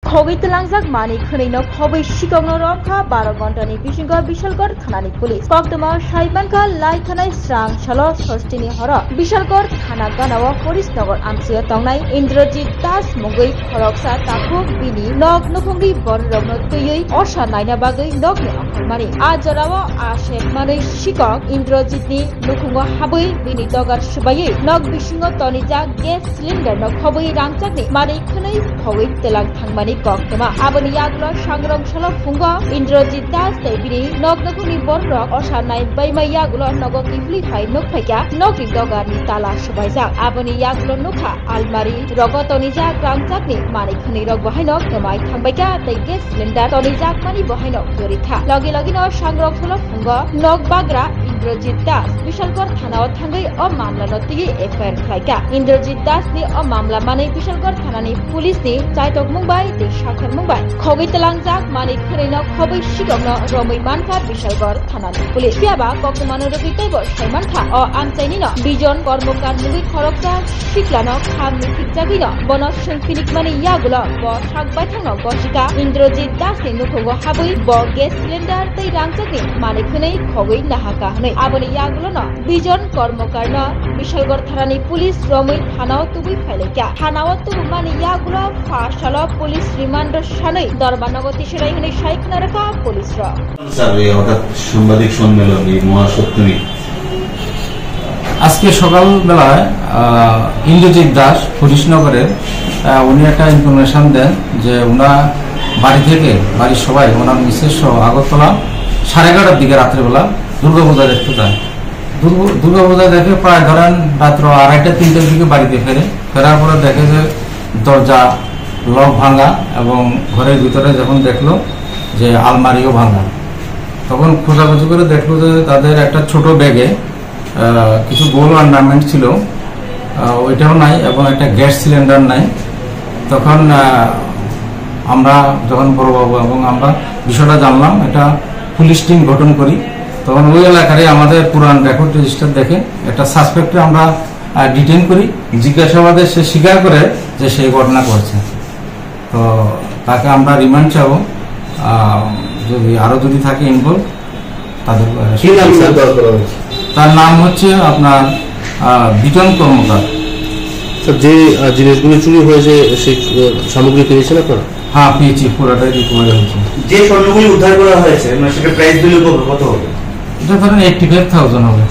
Khogit langjak mani khreino khobai sikogno romkha 12 घन्टानि बिसिंग Bishalgarh थानानि police पक्तमा साइबानखा लाई थानाय स्रां सालो सस्तिनि हर बिशालगढ़ थाना गानाव हरिशनगर आमसिया तंनाय इन्द्रजित दास मुगै खरकसा ताखु बिनि नग नखंगि बररगनो तयै असा नायना बागै नगनि आखरमानि आजराव आशेक मानै सिकक इन्द्रजितनि नखंग हाबै बिनि दगार सुबायै नग बिसिंग तनिजा गेस सिलिन्डार न खबै रांचाकनि मानै खनै खबै तेलां थांमानि कक्तमा आबनि यागलो सांग्रं सालो फुंग इन्द्रजित दास बिनि नग नखंगि बररग असा नाय बैमा यागलो नग किफली फाय नखफायका नगनि दगारनि ताला सुबायजा आबनि यागलो नखा आलमारि रगतनिजा ग्रांचाकनि मानै खनै रग बहायनो कमाय थांबायका तै गेस सिलिन्डार तनिजा मानि बहायनो गोरिथा लगे लगेनो सांग्रं सालो फुंग नग बाग्रा इन्द्रजित दास बिशालगढ़ थानाव थांगै अ मामला नतिगि एफआईआर खायका इन्द्रजित दास नि अ मामला माने बिशालगढ़ थानानि पुलिस नि चाइटक मुंबाय दै साखर मुंबाय खगै तलांजाक माने खरैनो खबै सिगमनो रमै मानखा बिशालगढ़ थानानि पुलिस याबा ककमानो रबितैबो साइमानखा अ आमचाइनि न बिजन कर्मकार मुगै खरकसा सिक्लानो खाम मिथिकजागिनो बन संफिनिक माने यागुलो ब सागबाय थांनो गसिका इन्द्रजित दास नि नुखंगो हाबै ब गेस सिलिन्डार तै रांचाकनि माने खनै खगै नाहाका हनै आबनि यागुलो न बिजन कर्मकार न बिशालगढ़ थानानि पुलिस रमै थानाव तुबै फाइलेका थानाव तुबै माने यागुलो फासालो पुलिस रिमान्ड सानै दरबानगति सेराय हनै साइखना राखा पुलिस र স্যার এই হঠাৎ সাংবাদিক সম্মেলন এই মহাসপ্তমী আজকে সকালবেলায় ইন্দ্রজিৎ দাস হরিশনগরের উনি একটা ইনফরমেশন দেন যে ওনা বাড়ি থেকে বাড়ির সবাই ওনার মিসেস সহ আগরতলা 11:30 দিকে রাত্রেবেলা দুর্গাপূজা দেখতে যায় দুর্গাপূজা দেখে প্রায় ধরেন রাত্র 2:30-3টার দিকে বাড়িতে ফেরার পরে দেখে যে দরজা লক ভাঙা এবং ঘরের ভিতরে যখন দেখলো যে আলমারিও ভাঙা তখন খোঁজাখুঁজি করে দেখলো যে তাদের একটা ছোট ব্যাগে কিছু গোল অর্নামেন্ট ছিল ওইটাও নাই এবং একটা গ্যাস সিলিন্ডার নাই তখন আমরা যখন বড়বাবু এবং আমরা বিষয়টা জানলাম এটা পুলিশ টিম গঠন করি তখন ওই এলাকারে আমাদের পুরান রেকর্ড রেজিস্টার দেখে একটা সাসপেক্টে আমরা ডিটেইন করি জিজ্ঞাসাবাদে সে স্বীকার করে যে সেই ঘটনা করছে তো তাকে আমরা রিমান্ড চাবো যদি আরো যদি থাকে ইনভলভ তাদের তার নাম হচ্ছে আপনার বিটন কর্মকার যে জিনিসগুলো চুরি হয়েছে সেই সামগ্রী পেয়েছেন আপনারা হ্যাঁ পেয়েছি পুরোটাই রিকভারি হয়েছে যে স্বর্ণগুলি উদ্ধার করা হয়েছে মানে সেটা প্রাইস দিলে কত হবে এটা ধরেন 85,000 হবে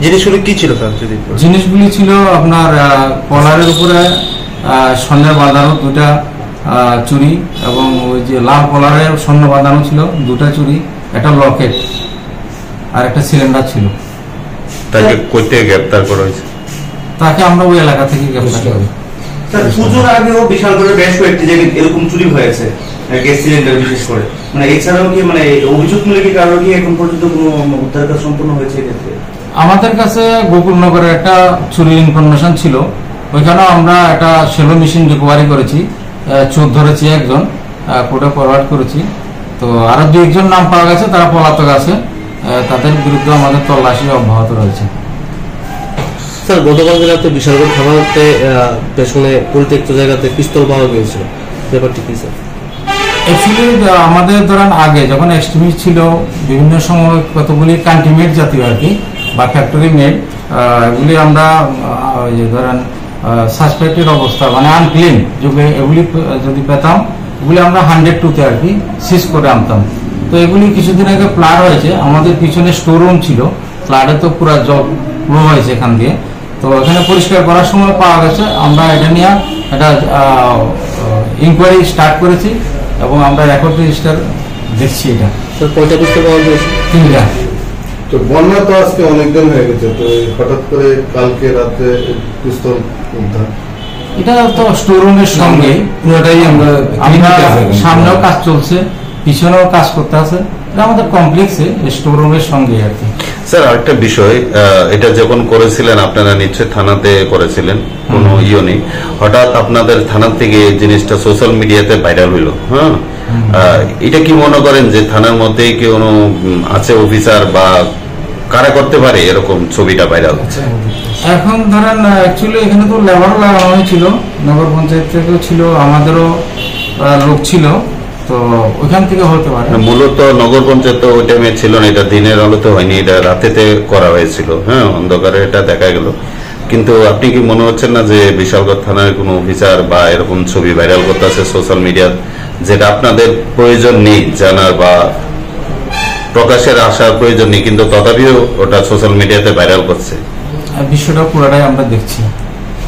জিনিসগুলি কি ছিল তার যদি জিনিসগুলি ছিল আপনার কলারের উপরে স্বর্ণের বাঁধানো দুটা চুরি এবং ওই যে লাল কলারের স্বর্ণ বাঁধানো ছিল দুটা চুরি একটা লকেট আর একটা সিলিন্ডার ছিল তাকে কই থেকে গ্রেফতার করা হয়েছে তাকে আমরা ওই এলাকা থেকে গ্রেফতার করি স্যার পুজোর আগেও বিশালগড়ের বেশ কয়েকটি জায়গায় এরকম চুরি হয়েছে গ্যাস সিলিন্ডার বিশেষ করে মানে এছাড়াও কি মানে অভিযোগমূলক কি কারো কি এখন পর্যন্ত কোনো উদ্ধার কাজ সম্পন্ন হয়েছে এক্ষেত্রে আমাদের কাছে গোকুলনগরের একটা চুরির ইনফরমেশন ছিল ওইখানেও আমরা একটা সেলো মেশিন রিকভারি করেছি চোর ধরেছি একজন কোর্টে ফরওয়ার্ড করেছি তো আরো 2-1 নাম পাওয়া গেছে তারা পলাতক আছে তাদের বিরুদ্ধে আমাদের তল্লাশি অব্যাহত রয়েছে স্যার গতকাল রাতে বিশালগড় থানাতে পেছনে পরিত্যক্ত জায়গাতে পিস্তল পাওয়া গিয়েছিল ব্যাপারটি কি স্যার অ্যাকচুয়ালি আমাদের ধরেন আগে যখন এক্সট্রিমিস্ট ছিল বিভিন্ন সময় কতগুলি কান্ট্রিমেড জাতীয় আর কি বা ফ্যাক্টরি মেড এগুলি আমরা ধরেন সাসপেক্টেড অবস্থা মানে আনক্লিন যুগে এগুলি যদি পেতাম এগুলি আমরা 102-তে আর কি সিজ করে আনতাম তো এগুলি কিছুদিন আগে প্লাট হয়েছে আমাদের পিছনে স্টোর রুম ছিল প্লাটে তো পুরো জল ফ্লো হয়েছে এখান দিয়ে তো এখানে পরিষ্কার করার সময় পাওয়া গেছে আমরা এটা নিয়ে একটা ইনকোয়ারি স্টার্ট করেছি এবং আমরা রেকর্ড রেজিস্টার দেখছি এটা কয়টা পিস্তল পাওয়া গেছে 3টা তো বন্যা তো আজকে অনেকদিন হয়ে গেছে তো হঠাৎ করে কালকে রাতে পিস্তল উদ্ধার এটা তো স্টোর রুমের সঙ্গে পুরোটাই আমরা সামনেও কাজ চলছে পিছনেও কাজ করতে আছে এটা আমাদের কমপ্লেক্সে স্টোর রুমের সঙ্গে আর কি স্যার আরেকটা বিষয় এটা যখন করেছিলেন আপনারা নিশ্চয়ই থানাতে করেছিলেন কোনো নেই হঠাৎ আপনাদের থানা থেকে জিনিসটা সোশ্যাল মিডিয়াতে ভাইরাল হইলো হ্যাঁ এটা কি মনে করেন যে থানার মধ্যেই কি কোনো আছে অফিসার বা কারা করতে পারে এরকম ছবিটা ভাইরাল এখন ধরেন অ্যাকচুয়ালি এখানে তো লেবার লাগানো হয়েছিল নগর পঞ্চায়েত থেকেও ছিল আমাদেরও লোক ছিল, তো ওইখান থেকে হতে পারে। মূলত নগর পঞ্চায়েত ওই টাইমে ছিল না, এটা দিনের আলোতে হয়নি, এটা রাতেতে করা হয়েছিল। হ্যাঁ, অন্ধকারে এটা দেখা গেল। কিন্তু আপনি কি মনে হচ্ছেন না যে বিশালগড় থানার কোনো অফিসার বা এরকম ছবি ভাইরাল করতে আছে সোশ্যাল মিডিয়া, যেটা আপনাদের প্রয়োজন নেই জানার বা প্রকাশের আসার প্রয়োজন নেই, কিন্তু তথাপিও ওটা সোশ্যাল মিডিয়াতে ভাইরাল করছে? বিষয়টা পুরোটাই আমরা দেখছি।